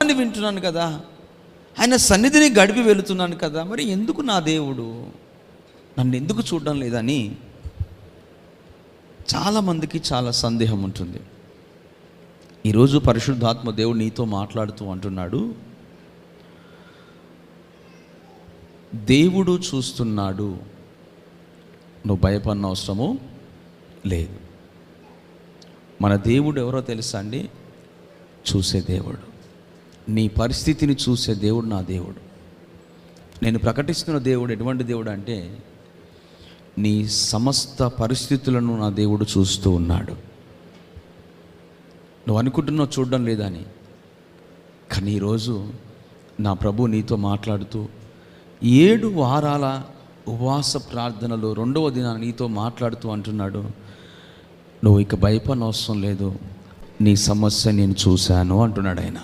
వాక్యాన్ని వింటున్నాను కదా, ఆయన సన్నిధిని గడిపి వెళుతున్నాను కదా, మరి ఎందుకు నా దేవుడు నన్ను ఎందుకు చూడడం లేదని చాలామందికి చాలా సందేహం ఉంటుంది. ఈరోజు పరిశుద్ధాత్మ దేవుడు నీతో మాట్లాడుతూ అంటున్నాడు, దేవుడు చూస్తున్నాడు, నువ్వు భయపడిన అవసరము లేదు. మన దేవుడు ఎవరో తెలుసా అండి? చూసే దేవుడు. నీ పరిస్థితిని చూసే దేవుడు నా దేవుడు. నేను ప్రకటిస్తున్న దేవుడు ఎటువంటి దేవుడు అంటే, నీ సమస్త పరిస్థితులను నా దేవుడు చూస్తూ ఉన్నాడు. నువ్వు అనుకుంటున్నావు చూడడం లేదని, కానీ ఈరోజు నా ప్రభు నీతో మాట్లాడుతూ 7 వారాల ఉపవాస ప్రార్థనలు 2వ దినాన నీతో మాట్లాడుతూ అంటున్నాడు, నువ్వు ఇక భయపడనవసరం లేదు, నీ సమస్య నేను చూశాను అంటున్నాడు ఆయన.